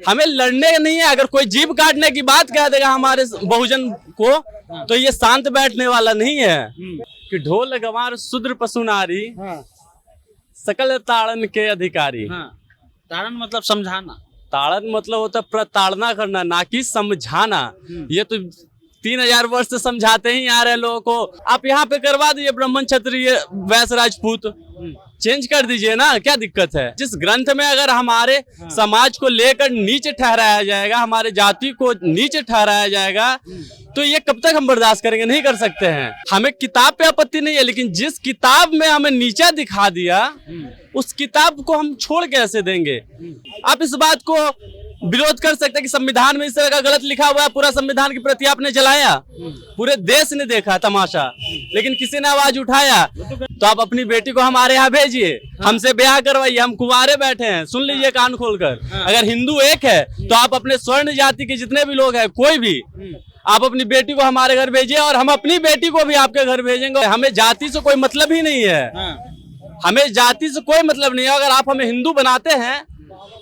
हमें लड़ने नहीं है। अगर कोई जीभ काटने की बात कह देगा हमारे बहुजन को तो ये शांत बैठने वाला नहीं है। कि ढोल गंवार शूद्र पशु नारी सकल ताड़न के अधिकारी। ताड़न मतलब समझाना, ताड़न मतलब होता है प्रताड़ना करना, ना कि समझाना। ये तो 3000 वर्ष से समझाते ही आ रहे लोगों को। आप यहाँ पे करवा दीजिए ब्राह्मण क्षत्रिय वैश्य राजपूत, चेंज कर दीजिए ना, क्या दिक्कत है। जिस ग्रंथ में अगर हमारे समाज को लेकर नीचे ठहराया जाएगा, हमारे जाति को नीचे ठहराया जाएगा, तो ये कब तक हम बर्दाश्त करेंगे? नहीं कर सकते हैं। हमें किताब पे आपत्ति नहीं है, लेकिन जिस किताब में हमें नीचा दिखा दिया उस किताब को हम छोड़ कैसे देंगे? आप इस बात को विरोध कर सकते हैं कि संविधान में इस तरह का गलत लिखा हुआ है, पूरा संविधान की प्रति आपने जलाया, पूरे देश ने देखा तमाशा, लेकिन किसी ने आवाज उठाया। तो आप अपनी बेटी को हमारे यहाँ भेजिए, हमसे ब्याह करवाइए, हम कुंवारे बैठे हैं, सुन लीजिए कान खोलकर। अगर हिंदू एक है तो आप अपने स्वर्ण जाति के जितने भी लोग हैं, कोई भी, आप अपनी बेटी को हमारे घर भेजिए और हम अपनी बेटी को भी आपके घर भेजेंगे। हमें जाति से कोई मतलब ही नहीं है, हमें जाति से कोई मतलब नहीं है। अगर आप हमें हिंदू बनाते हैं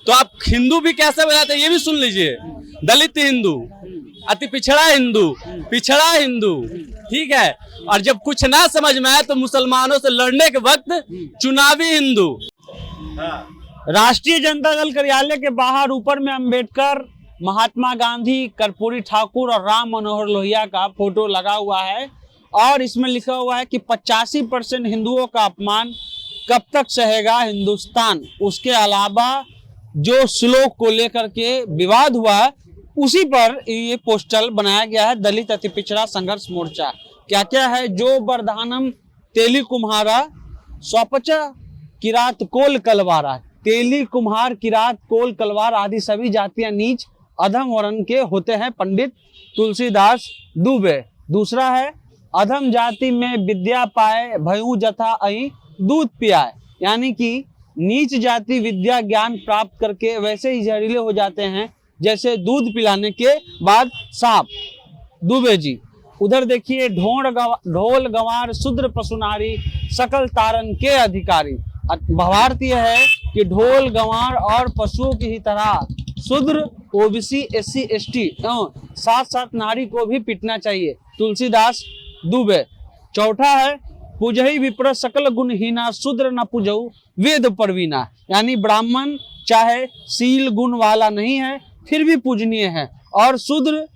तो आप हिंदू भी कैसे बनाते हैं ये भी सुन लीजिए। दलित हिंदू, अति पिछड़ा हिंदू, ठीक है। और जब कुछ ना समझ में आए तो मुसलमानों से लड़ने के वक्त चुनावी हिंदू। राष्ट्रीय जनता दल कार्यालय के बाहर ऊपर में अंबेडकर, महात्मा गांधी, कर्पूरी ठाकुर और राम मनोहर लोहिया का फोटो लगा हुआ है और इसमें लिखा हुआ है कि 85% हिंदुओं का अपमान कब तक सहेगा हिंदुस्तान। उसके अलावा जो श्लोक को लेकर के विवाद हुआ है उसी पर ये पोस्टर बनाया गया है। दलित अति पिछड़ा संघर्ष मोर्चा क्या क्या है? जो वर्धानम तेली कुम्हारा स्वपचा किरात कोल कलवारा। तेली कुम्हार, किरात, कोल, कलवार आदि सभी जातियां नीच अधम वर्ण के होते हैं। पंडित तुलसीदास दुबे। दूसरा है अधम जाति में विद्या पाए भयू जथा अई दूध पियाए, यानी कि नीच जाति विद्या ज्ञान प्राप्त करके वैसे ही जहरीले हो जाते हैं जैसे दूध पिलाने के बाद सांप। दुबे जी। उधर देखिए ढोल गंवार शूद्र पशु नारी सकल तारन के अधिकारी। भावार्थ यह है कि ढोल गंवार और पशुओं की ही तरह शूद्र, ओबीसी, एससी, एसटी साथ साथ नारी को भी पीटना चाहिए। तुलसीदास दुबे। चौथा है पूजही विप्र सकल गुणहीना शूद्र न पूजऊ वेद परवीना, यानी ब्राह्मण चाहे सील गुण वाला नहीं है फिर भी पूजनीय है और शूद्र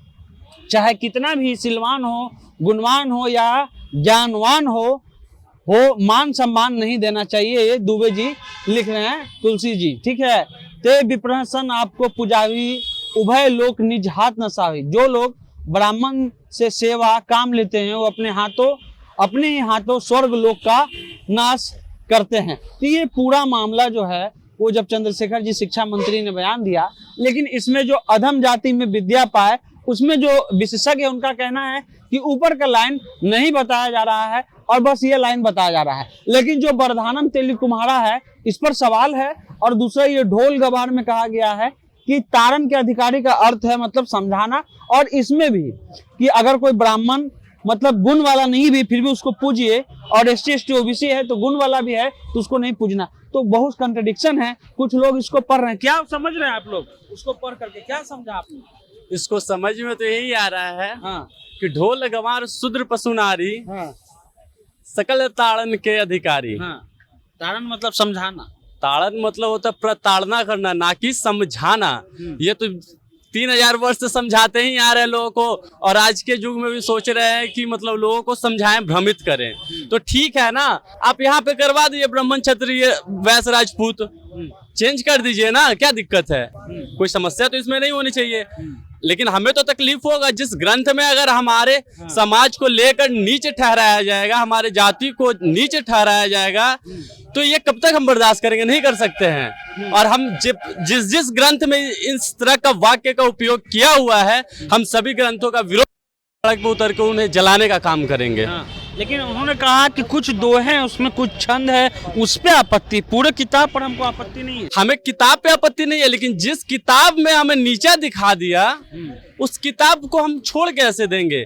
चाहे कितना भी सिलवान हो, गुणवान हो या ज्ञानवान हो मान सम्मान नहीं देना चाहिए। ये दुबे जी लिख रहे हैं, तुलसी जी, ठीक है। ते विप्रहसन आपको पुजावी उभय लोक निज हाथ न सावी। जो लोग ब्राह्मण से सेवा काम लेते हैं वो अपने ही हाथों स्वर्ग लोक का नाश करते हैं। तो ये पूरा मामला जो है वो जब चंद्रशेखर जी शिक्षा मंत्री ने बयान दिया, लेकिन इसमें जो अधम जाति में विद्या पाए उसमें जो विशेषज्ञ है उनका कहना है कि ऊपर का लाइन नहीं बताया जा रहा है और बस ये लाइन बताया जा रहा है, लेकिन जो वर्धानम तेली कुम्हारा है इस पर सवाल है। और दूसरा ये ढोल गंवार में कहा गया है कि तारन के अधिकारी का अर्थ है मतलब समझाना, और इसमें भी कि अगर कोई ब्राह्मण मतलब गुण वाला नहीं भी फिर भी उसको पूजिए, और एसटी एसटी ओबीसी है तो गुण वाला भी है तो उसको नहीं पूजना। तो बहुत कंट्रडिक्शन है। कुछ लोग इसको पढ़ रहे हैं, क्या समझ रहे हैं आप लोग उसको पढ़ करके? क्या समझा आपने? इसको समझ में तो यही आ रहा है कि ढोल गंवार शूद्र पशु नारी सकल ताड़न के अधिकारी। ताड़न मतलब समझाना, ताड़न मतलब होता है प्रताड़ना करना, ना कि समझाना। ये तो 3000 वर्ष से समझाते ही आ रहे लोगों को, और आज के युग में भी सोच रहे हैं कि मतलब लोगों को समझाएं, भ्रमित करें। तो ठीक है ना, आप यहाँ पे करवा दीजिए ब्राह्मण क्षत्रिय वैश्य राजपूत, चेंज कर दीजिए ना, क्या दिक्कत है। कोई समस्या तो इसमें नहीं होनी चाहिए, लेकिन हमें तो तकलीफ होगा। जिस ग्रंथ में अगर हमारे समाज को लेकर नीचे ठहराया जाएगा, हमारे जाति को नीचे ठहराया जाएगा, तो ये कब तक हम बर्दाश्त करेंगे? नहीं कर सकते हैं। और हम जिस ग्रंथ में इस तरह का वाक्य का उपयोग किया हुआ है, हम सभी ग्रंथों का विरोध सड़क पर उतर के उन्हें जलाने का काम करेंगे। लेकिन उन्होंने कहा कि कुछ दोहे हैं उसमें कुछ छंद है, उस पे आपत्ति, पूरे किताब पर हमको आपत्ति नहीं है। हमें किताब पे आपत्ति नहीं है, लेकिन जिस किताब में हमें नीचा दिखा दिया उस किताब को हम छोड़ कैसे देंगे?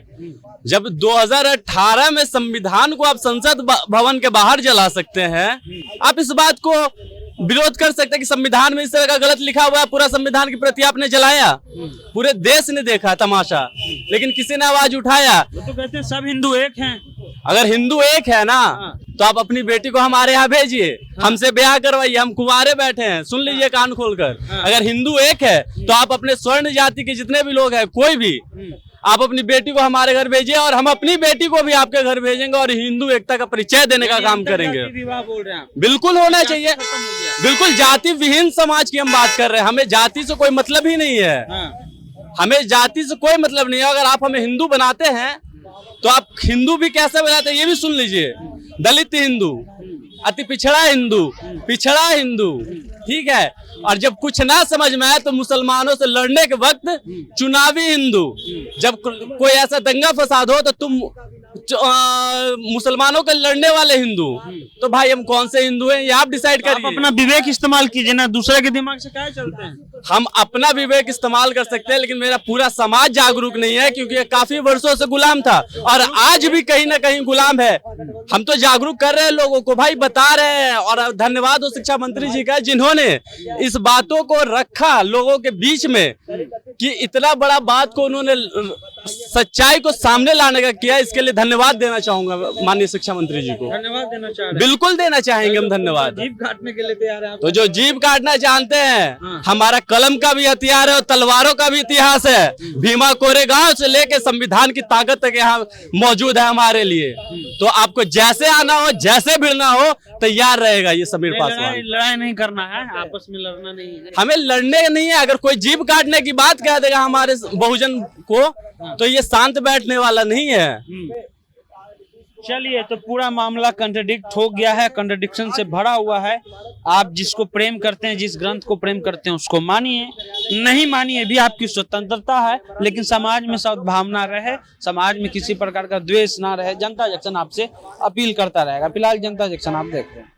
जब 2018 में संविधान को आप संसद भवन के बाहर जला सकते हैं, आप इस बात को विरोध कर सकते हैं कि संविधान में इस तरह का गलत लिखा हुआ है, पूरा संविधान की प्रति आपने जलाया, पूरे देश ने देखा तमाशा, लेकिन किसी ने आवाज उठाया। वो तो कहते हैं सब हिंदू एक हैं। अगर हिंदू एक है ना तो आप अपनी बेटी को हमारे यहाँ भेजिए, हमसे ब्याह करवाइए, हम कुंवारे बैठे हैं, सुन लीजिए कान खोलकर। अगर हिंदू एक है तो आप अपने स्वर्ण जाति के जितने भी लोग हैं, कोई भी, आप अपनी बेटी को हमारे घर भेजिए और हम अपनी बेटी को भी आपके घर भेजेंगे और हिंदू एकता का परिचय देने का काम करेंगे। विवाह बोल रहे हैं, बिल्कुल होना चाहिए, बिल्कुल जाति विहीन समाज की हम बात कर रहे हैं। हमें जाति से कोई मतलब ही नहीं है, हमें जाति से कोई मतलब नहीं है। अगर आप हमें हिंदू बनाते हैं तो आप हिंदू भी कैसे बनाते हैं ये भी सुन लीजिए। दलित हिंदू, अति पिछड़ा हिंदू, ठीक है। और जब कुछ ना समझ में आए तो मुसलमानों से लड़ने के वक्त चुनावी हिंदू, जब कोई ऐसा दंगा फसाद हो तो तुम मुसलमानों के लड़ने वाले हिंदू, तो भाई हम कौन से हिंदू हैं ये आप डिसाइड करिए। आप अपना विवेक इस्तेमाल कीजिए ना, दूसरे के दिमाग से क्या चलते हैं। हम अपना विवेक इस्तेमाल कर सकते हैं, लेकिन मेरा पूरा समाज जागरूक नहीं है, क्योंकि ये काफी वर्षों से गुलाम था और आज भी कहीं ना कहीं गुलाम है। हम तो जागरूक कर रहे हैं लोगों को, भाई बता रहे हैं। और धन्यवाद हो शिक्षा मंत्री जी का, जिन्होंने इस बातों को रखा लोगों के बीच में, कि इतना बड़ा बात को उन्होंने सच्चाई को सामने लाने का किया। इसके लिए धन्यवाद देना चाहूंगा माननीय शिक्षा मंत्री जी को। धन्यवाद देना चाह रहे हैं। बिल्कुल देना चाहेंगे हम धन्यवाद। जीभ काटने के लिए तैयार है। तो जो जीभ काटना जानते हैं, हमारा कलम का भी हथियार है और तलवारों का भी इतिहास है। भीमा कोरेगांव से लेके संविधान की ताकत तक यहाँ मौजूद है हमारे लिए। तो आपको जैसे आना हो, जैसे भिड़ना हो, तैयार रहेगा ये समीर पासवान। लड़ाई नहीं करना है, आपस में लड़ना नहीं है, हमें लड़ने नहीं है। अगर कोई जीभ काटने की बात कह देगा हमारे बहुजन को, तो ये शांत बैठने वाला नहीं है। चलिए, तो पूरा मामला कंट्रडिक्ट हो गया है, कंट्रडिक्शन से भरा हुआ है। आप जिसको प्रेम करते हैं, जिस ग्रंथ को प्रेम करते हैं, उसको मानिए, नहीं मानिए भी आपकी स्वतंत्रता है, लेकिन समाज में सद्भावना रहे, समाज में किसी प्रकार का द्वेष ना रहे। जनता जंक्शन आपसे अपील करता रहेगा। फिलहाल जनता जंक्शन आप देख रहे हैं।